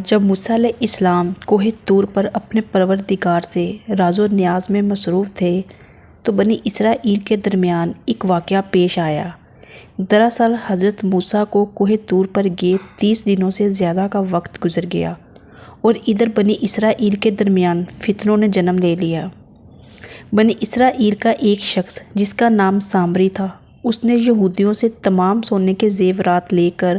جب موسیٰ علیہ السلام کوہ طور پر اپنے پروردگار سے راز و نیاز میں مصروف تھے تو بنی اسرائیل کے درمیان ایک واقعہ پیش آیا۔ دراصل حضرت موسیٰ کو کوہ طور پر گئے 30 دنوں سے زیادہ کا وقت گزر گیا اور ادھر بنی اسرائیل کے درمیان فتنوں نے جنم لے لیا۔ بنی اسرائیل کا ایک شخص جس کا نام سامری تھا، اس نے یہودیوں سے تمام سونے کے زیورات لے کر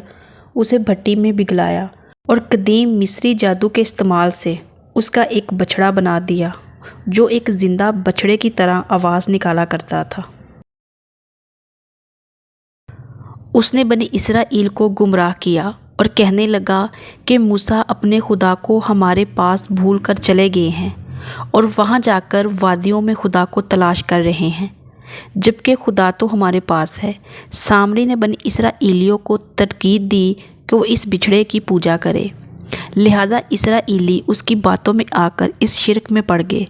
اسے بھٹی میں پگھلایا اور قدیم مصری جادو کے استعمال سے اس کا ایک بچھڑا بنا دیا جو ایک زندہ بچھڑے کی طرح آواز نکالا کرتا تھا۔ اس نے بنی اسرائیل کو گمراہ کیا اور کہنے لگا کہ موسیٰ اپنے خدا کو ہمارے پاس بھول کر چلے گئے ہیں اور وہاں جا کر وادیوں میں خدا کو تلاش کر رہے ہیں، جبکہ خدا تو ہمارے پاس ہے۔ سامری نے بنی اسرائیلیوں کو تاکید دی کہ وہ اس بچھڑے کی پوجا کرے، لہٰذا اسرائیلی اس کی باتوں میں آ کر اس شرک میں پڑ گئے۔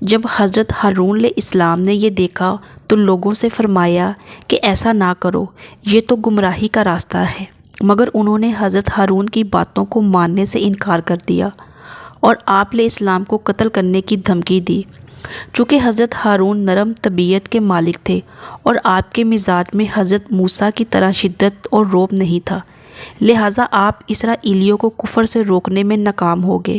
جب حضرت ہارون علیہ السلام نے یہ دیکھا تو لوگوں سے فرمایا کہ ایسا نہ کرو، یہ تو گمراہی کا راستہ ہے، مگر انہوں نے حضرت ہارون کی باتوں کو ماننے سے انکار کر دیا اور آپ علیہ السلام کو قتل کرنے کی دھمکی دی۔ چونکہ حضرت ہارون نرم طبیعت کے مالک تھے اور آپ کے مزاج میں حضرت موسیٰ کی طرح شدت اور رعب نہیں تھا، لہٰذا آپ اسرائیلیوں کو کفر سے روکنے میں ناکام ہو گئے۔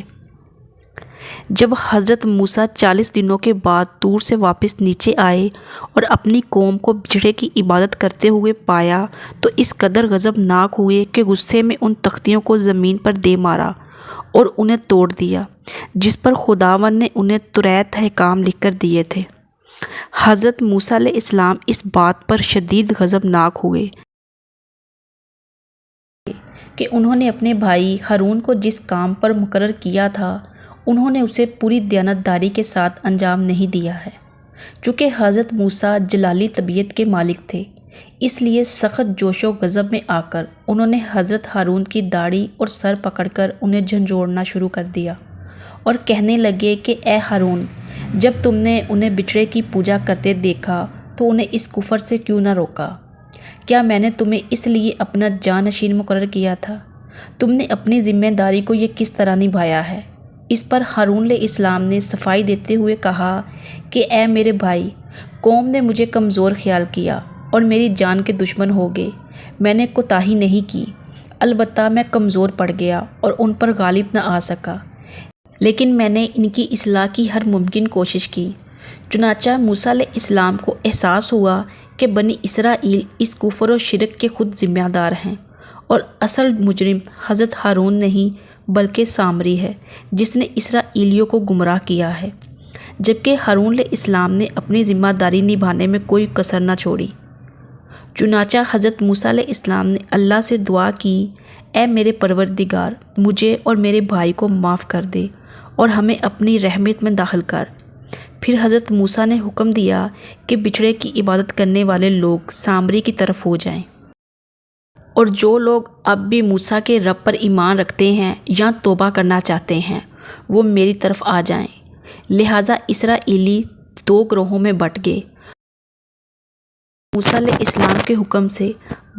جب حضرت موسیٰ 40 دنوں کے بعد طور سے واپس نیچے آئے اور اپنی قوم کو بچھڑے کی عبادت کرتے ہوئے پایا تو اس قدر غضبناک ہوئے کہ غصے میں ان تختیوں کو زمین پر دے مارا اور انہیں توڑ دیا جس پر خداوند نے انہیں توریت احکام لکھ کر دیے تھے۔ حضرت موسیٰ علیہ السلام اس بات پر شدید غضبناک ہوئے کہ انہوں نے اپنے بھائی ہارون کو جس کام پر مقرر کیا تھا انہوں نے اسے پوری دیانتداری کے ساتھ انجام نہیں دیا ہے۔ چونکہ حضرت موسیٰ جلالی طبیعت کے مالک تھے، اس لیے سخت جوش و غضب میں آ کر انہوں نے حضرت ہارون کی داڑھی اور سر پکڑ کر انہیں جھنجھوڑنا شروع کر دیا اور کہنے لگے کہ اے ہارون، جب تم نے انہیں بچھڑے کی پوجا کرتے دیکھا تو انہیں اس کفر سے کیوں نہ روکا؟ کیا میں نے تمہیں اس لیے اپنا جانشین مقرر کیا تھا؟ تم نے اپنی ذمہ داری کو یہ کس طرح نبھایا ہے؟ اس پر ہارون علیہ السلام نے صفائی دیتے ہوئے کہا کہ اے میرے بھائی، قوم نے مجھے کمزور خیال کیا اور میری جان کے دشمن ہو گئے۔ میں نے کوتاہی نہیں کی، البتہ میں کمزور پڑ گیا اور ان پر غالب نہ آ سکا، لیکن میں نے ان کی اصلاح کی ہر ممکن کوشش کی۔ چنانچہ موسیٰ علیہ السلام کو احساس ہوا کہ بنی اسرائیل اس کفر و شرک کے خود ذمہ دار ہیں اور اصل مجرم حضرت ہارون نہیں بلکہ سامری ہے جس نے اسرائیلیوں کو گمراہ کیا ہے، جبکہ ہارون علیہ السلام نے اپنی ذمہ داری نبھانے میں کوئی کسر نہ چھوڑی۔ چنانچہ حضرت موسیٰ علیہ السلام نے اللہ سے دعا کی، اے میرے پروردگار، مجھے اور میرے بھائی کو معاف کر دے اور ہمیں اپنی رحمت میں داخل کر۔ پھر حضرت موسیٰ نے حکم دیا کہ بچھڑے کی عبادت کرنے والے لوگ سامری کی طرف ہو جائیں، اور جو لوگ اب بھی موسیٰ کے رب پر ایمان رکھتے ہیں یا توبہ کرنا چاہتے ہیں وہ میری طرف آ جائیں۔ لہٰذا اسرائیلی 2 گروہوں میں بٹ گئے۔ موسیٰ علیہ السلام کے حکم سے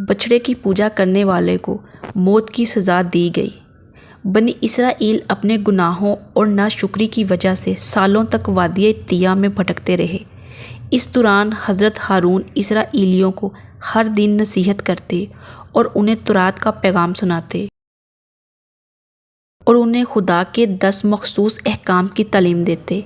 بچھڑے کی پوجا کرنے والے کو موت کی سزا دی گئی۔ بنی اسرائیل اپنے گناہوں اور ناشکری کی وجہ سے سالوں تک وادی طیہ میں بھٹکتے رہے۔ اس دوران حضرت ہارون اسرائیلیوں کو ہر دن نصیحت کرتے اور انہیں تورات کا پیغام سناتے اور انہیں خدا کے 10 مخصوص احکام کی تعلیم دیتے۔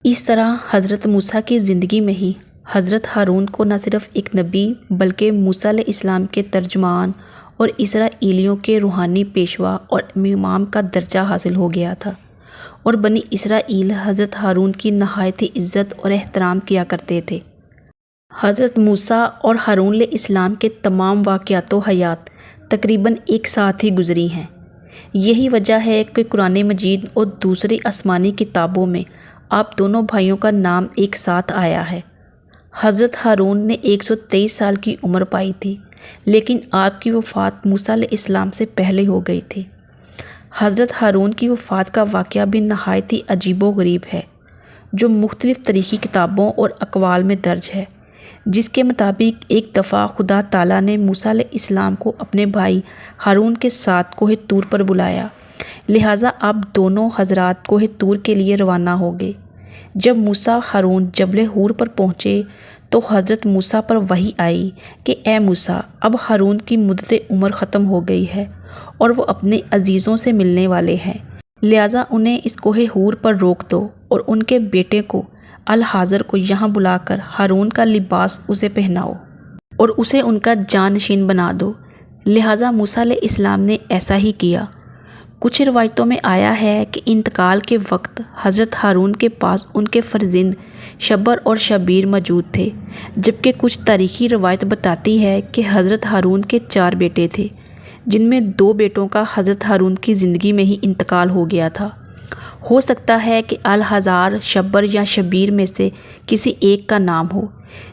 اس طرح حضرت موسیٰ کی زندگی میں ہی حضرت ہارون کو نہ صرف ایک نبی بلکہ موسیٰ علیہ السلام کے ترجمان اور اسرائیلیوں کے روحانی پیشوا اور امام کا درجہ حاصل ہو گیا تھا، اور بنی اسرائیل حضرت ہارون کی نہایت عزت اور احترام کیا کرتے تھے۔ حضرت موسیٰ اور ہارون علیہ السلام کے تمام واقعات و حیات تقریباً ایک ساتھ ہی گزری ہیں۔ یہی وجہ ہے کہ قرآن مجید اور دوسری آسمانی کتابوں میں آپ دونوں بھائیوں کا نام ایک ساتھ آیا ہے۔ حضرت ہارون نے 123 سال کی عمر پائی تھی، لیکن آپ کی وفات موسیٰ علیہ السلام سے پہلے ہو گئی تھی۔ حضرت ہارون کی وفات کا واقعہ بھی نہایت ہی عجیب و غریب ہے، جو مختلف تاریخی کتابوں اور اقوال میں درج ہے۔ جس کے مطابق ایک دفعہ خدا تعالیٰ نے موسیٰ علیہ السلام کو اپنے بھائی ہارون کے ساتھ کوہ طور پر بلایا، لہٰذا اب دونوں حضرات کوہ طور کے لیے روانہ ہو گئے۔ جب موسیٰ ہارون جبل حور پر پہنچے تو حضرت موسیٰ پر وحی آئی کہ اے موسیٰ، اب ہارون کی مدت عمر ختم ہو گئی ہے اور وہ اپنے عزیزوں سے ملنے والے ہیں، لہٰذا انہیں اس کوہ حور پر روک دو اور ان کے بیٹے کو الحاضر کو یہاں بلا کر ہارون کا لباس اسے پہناؤ اور اسے ان کا جانشین بنا دو۔ لہٰذا موسیٰ علیہ السلام نے ایسا ہی کیا۔ کچھ روایتوں میں آیا ہے کہ انتقال کے وقت حضرت ہارون کے پاس ان کے فرزند شبر اور شبیر موجود تھے، جبکہ کچھ تاریخی روایت بتاتی ہے کہ حضرت ہارون کے 4 بیٹے تھے، جن میں 2 بیٹوں کا حضرت ہارون کی زندگی میں ہی انتقال ہو گیا تھا۔ ہو سکتا ہے کہ الحزار، شبر یا شبیر میں سے کسی ایک کا نام ہو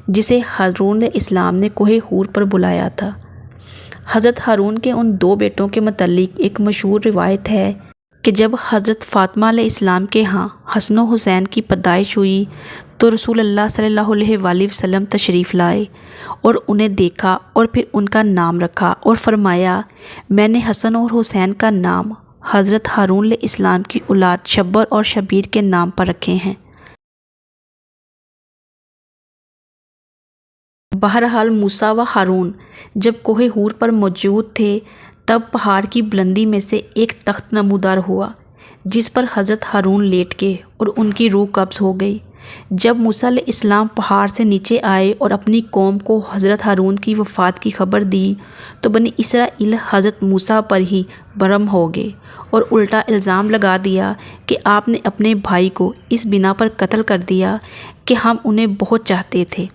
جسے ہارون علیہ السلام نے کوہ حور پر بلایا تھا۔ حضرت ہارون کے ان 2 بیٹوں کے متعلق ایک مشہور روایت ہے کہ جب حضرت فاطمہ علیہ السلام کے ہاں حسن و حسین کی پیدائش ہوئی تو رسول اللہ صلی اللہ علیہ وآلہ وسلم تشریف لائے اور انہیں دیکھا اور پھر ان کا نام رکھا اور فرمایا، میں نے حسن اور حسین کا نام حضرت ہارون علیہ السلام کی اولاد شبر اور شبیر کے نام پر رکھے ہیں۔ بہرحال موسیٰ و ہارون جب کوہ حور پر موجود تھے تب پہاڑ کی بلندی میں سے ایک تخت نمودار ہوا جس پر حضرت ہارون لیٹ گئے اور ان کی روح قبض ہو گئی۔ جب موسیٰ علیہ السلام پہاڑ سے نیچے آئے اور اپنی قوم کو حضرت ہارون کی وفات کی خبر دی تو بنی اسرائیل حضرت موسیٰ پر ہی برہم ہو گئے اور الٹا الزام لگا دیا کہ آپ نے اپنے بھائی کو اس بنا پر قتل کر دیا کہ ہم انہیں بہت چاہتے تھے۔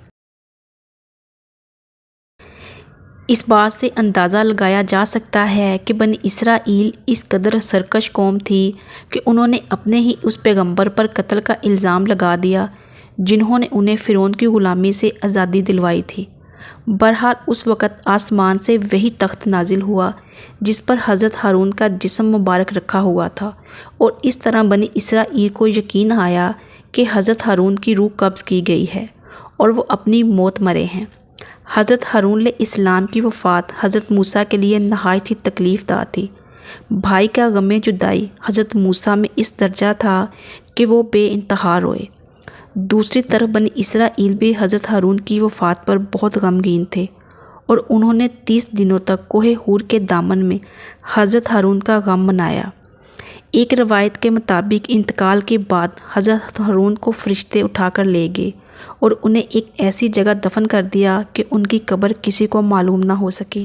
اس بات سے اندازہ لگایا جا سکتا ہے کہ بنی اسرائیل اس قدر سرکش قوم تھی کہ انہوں نے اپنے ہی اس پیغمبر پر قتل کا الزام لگا دیا جنہوں نے انہیں فرعون کی غلامی سے آزادی دلوائی تھی۔ بہرحال اس وقت آسمان سے وہی تخت نازل ہوا جس پر حضرت ہارون کا جسم مبارک رکھا ہوا تھا، اور اس طرح بنی اسرائیل کو یقین آیا کہ حضرت ہارون کی روح قبض کی گئی ہے اور وہ اپنی موت مرے ہیں۔ حضرت ہارون علیہ السلام کی وفات حضرت موسیٰ کے لیے نہایت ہی تکلیف دہ تھی۔ بھائی کا غم جدائی حضرت موسیٰ میں اس درجہ تھا کہ وہ بے انتہا روئے۔ دوسری طرف بنی اسرائیل بھی حضرت ہارون کی وفات پر بہت غمگین تھے اور انہوں نے 30 دنوں تک کوہ حور کے دامن میں حضرت ہارون کا غم منایا۔ ایک روایت کے مطابق انتقال کے بعد حضرت ہارون کو فرشتے اٹھا کر لے گئے اور انہیں ایک ایسی جگہ دفن کر دیا کہ ان کی قبر کسی کو معلوم نہ ہو سکی۔